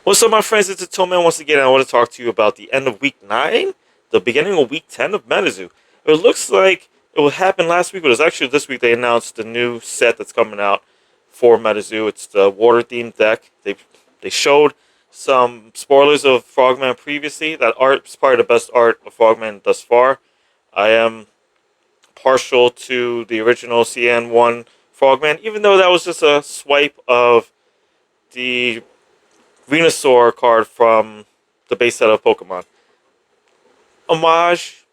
What's up, my friends? It's Tillman once again. I want to talk to you about the end of week 9, the beginning of week 10 of MetaZoo. It looks like it would happen last week, but it's actually this week they announced the new set that's coming out for MetaZoo. It's the water themed deck. They showed some spoilers of Frogman previously. That art is probably the best art of Frogman thus far. I am partial to the original CN1 Frogman, even though that was just a swipe of the Venusaur card from the base set of Pokemon. Homage,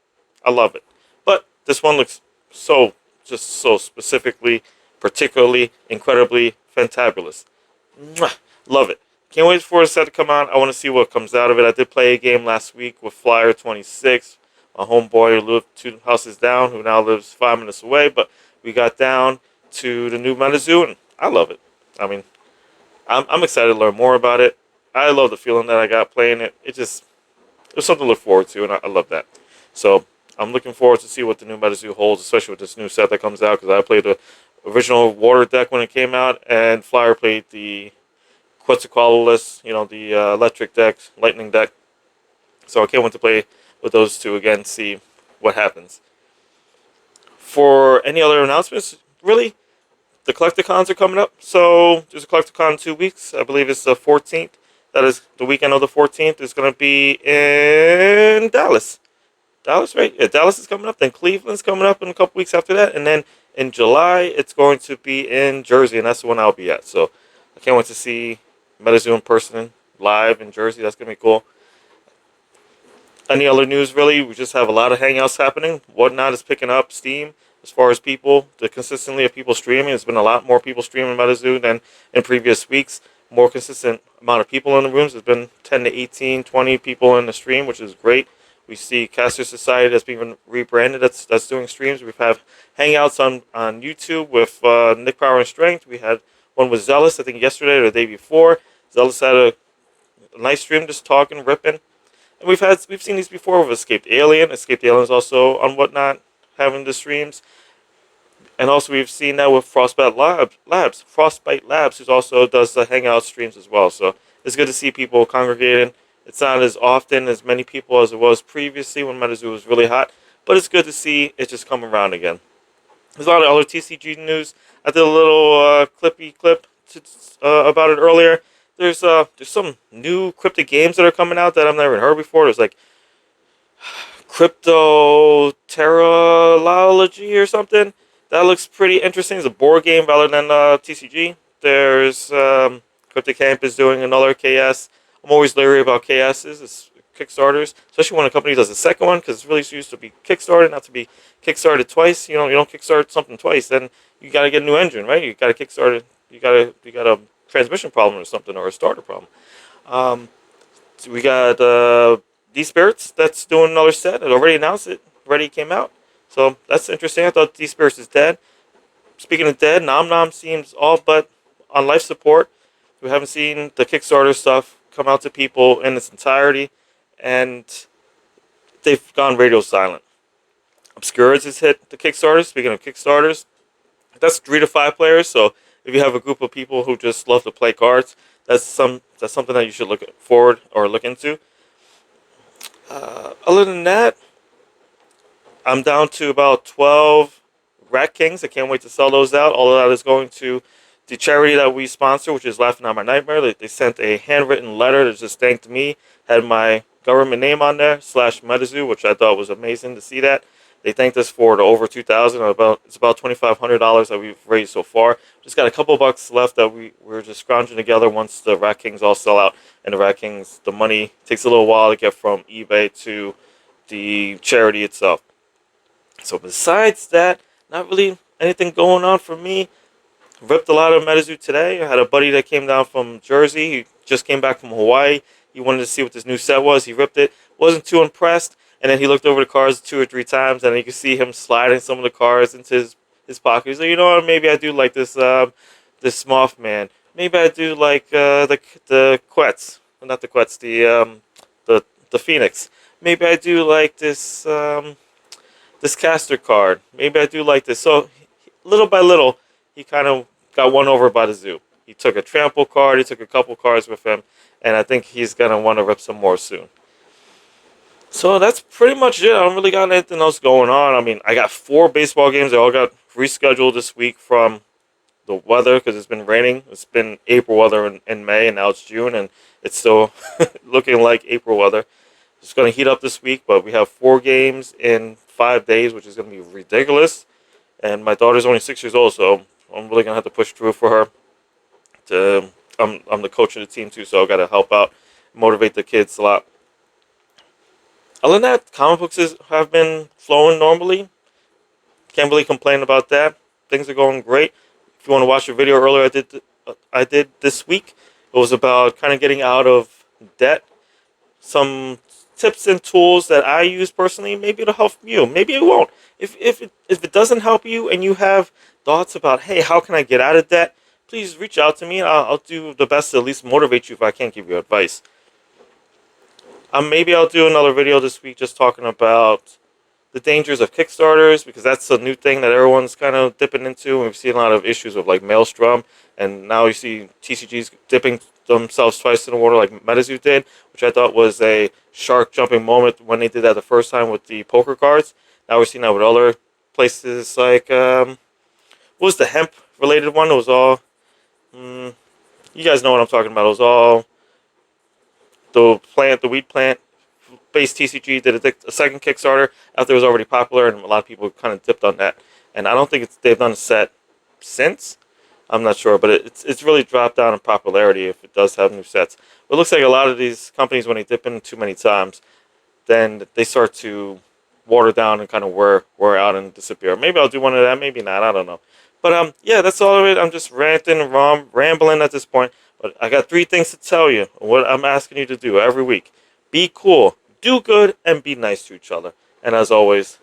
I love it. But this one looks so specifically, particularly, incredibly fantabulous. Mwah! Love it. Can't wait for the set to come out. I want to see what comes out of it. I did play a game last week with Flyer 26, my homeboy who lived 2 houses down, who now lives 5 minutes away. But we got down to the new MetaZoo, and I love it. I mean, I'm excited to learn more about it. I love the feeling that I got playing it. There's something to look forward to, and I love that. So I'm looking forward to see what the new MetaZoo holds, especially with this new set that comes out, because I played the original water deck when it came out, and Flyer played the Quetzalcoatlus, the electric deck, lightning deck. So I can't wait to play with those two again, see what happens. For any other announcements, really, the Collecticons are coming up. So there's a Collecticon in 2 weeks. I believe it's the 14th. That is the weekend of the 14th. It's going to be in Dallas. Dallas, right? Yeah, Dallas is coming up. Then Cleveland's coming up in a couple weeks after that. And then in July, it's going to be in Jersey, and that's the one I'll be at. So I can't wait to see MetaZoo in person, live in Jersey. That's going to be cool. Any other news, really? We just have a lot of hangouts happening. Whatnot is picking up steam as far as people. The consistency of people streaming. There's been a lot more people streaming MetaZoo than in previous weeks. More consistent amount of people in the rooms. There's been 10 to 18, 20 people in the stream, which is great. We see Caster Society that's being rebranded. That's doing streams. We've had hangouts on YouTube with Nick Power and Strength. We had one with Zealous, I think yesterday or the day before. Zealous had a nice stream, just talking, ripping. And we've seen these before with Escaped Alien. Escaped Alien is also on Whatnot having the streams. And also we've seen that with Frostbite Labs, who also does the hangout streams as well. So it's good to see people congregating. It's not as often as many people as it was previously when MetaZoo was really hot, but it's good to see it just come around again. There's a lot of other TCG news. I did a little clip about it earlier. There's some new cryptic games that are coming out that I've never heard before. There's like Crypto Terralogy or something. That looks pretty interesting. It's a board game rather than TCG. There's Cryptic Camp is doing another KS. I'm always leery about KSs. It's Kickstarters, especially when a company does a second one, because it's really used to be Kickstarted, not to be Kickstarted twice. You don't kickstart something twice, then you got to get a new engine, right? You got to kickstart it. You got a transmission problem or something, or a starter problem. So we got D-Spirits that's doing another set. It already announced it. Already came out. So that's interesting. I thought D-Spirits is dead. Speaking of dead, Nom Nom seems all but on life support. We haven't seen the Kickstarter stuff come out to people in its entirety, and they've gone radio silent. Obscureds has hit the Kickstarter. Speaking of Kickstarters, that's 3 to 5 players. So if you have a group of people who just love to play cards, that's something that you should look forward or look into. Other than that, I'm down to about 12 Rat Kings. I can't wait to sell those out. All of that is going to the charity that we sponsor, which is Laughing at My Nightmare. They sent a handwritten letter that just thanked me, had my government name on there, /MetaZoo, which I thought was amazing to see that. They thanked us for the over 2,000. It's about $2,500 that we've raised so far. Just got a couple bucks left that we're just scrounging together once the Rat Kings all sell out. And the Rat Kings, the money takes a little while to get from eBay to the charity itself. So besides that, not really anything going on for me. Ripped a lot of MetaZoo today. I had a buddy that came down from Jersey. He just came back from Hawaii. He wanted to see what this new set was. He ripped it. Wasn't too impressed. And then he looked over the cards 2 or 3 times, and you could see him sliding some of the cards into his pocket. He's like, you know what? Maybe I do like this this Mothman. Maybe I do like the Quetz. Well, not the Quetz. The Phoenix. Maybe I do like this this caster card. Maybe I do like this. So little by little, he kind of got won over by the zoo. He took a trample card. He took a couple cards with him, and I think he's gonna want to rip some more soon. So that's pretty much it. I don't really got anything else going on. I mean, I got 4 baseball games. They all got rescheduled this week from the weather because it's been raining. It's been April weather in May, and now it's June, and it's still looking like April weather. It's going to heat up this week, but we have 4 games in 5 days, which is going to be ridiculous. And my daughter's only 6 years old, so I'm really going to have to push through for her. I'm the coach of the team too, so I got to help out, motivate the kids a lot. Other than that, comic books have been flowing normally. Can't really complain about that. Things are going great. If you want to watch a video earlier I did this week, it was about kind of getting out of debt. Some tips and tools that I use personally. Maybe it'll help you. Maybe it won't. If it doesn't help you and you have thoughts about, hey, how can I get out of debt? Please reach out to me. I'll do the best to at least motivate you if I can't give you advice. Maybe I'll do another video this week just talking about the dangers of Kickstarters, because that's a new thing that everyone's kind of dipping into. And we've seen a lot of issues with like Maelstrom, and now you see TCGs dipping themselves twice in the water like MetaZoo did, which I thought was a shark jumping moment when they did that the first time with the poker cards. Now we're seeing that with other places like, what was the hemp related one? It was all, you guys know what I'm talking about. It was all the wheat plant based TCG did a second Kickstarter after it was already popular, and a lot of people kind of dipped on that. And I don't think they've done a set since. I'm not sure, but it's really dropped down in popularity if it does have new sets. But it looks like a lot of these companies, when they dip in too many times, then they start to water down and kind of wear out and disappear. Maybe I'll do one of that, maybe not, I don't know. But yeah, that's all of it. I'm just ranting and rambling at this point. But I got 3 things to tell you, what I'm asking you to do every week. Be cool, do good, and be nice to each other. And as always,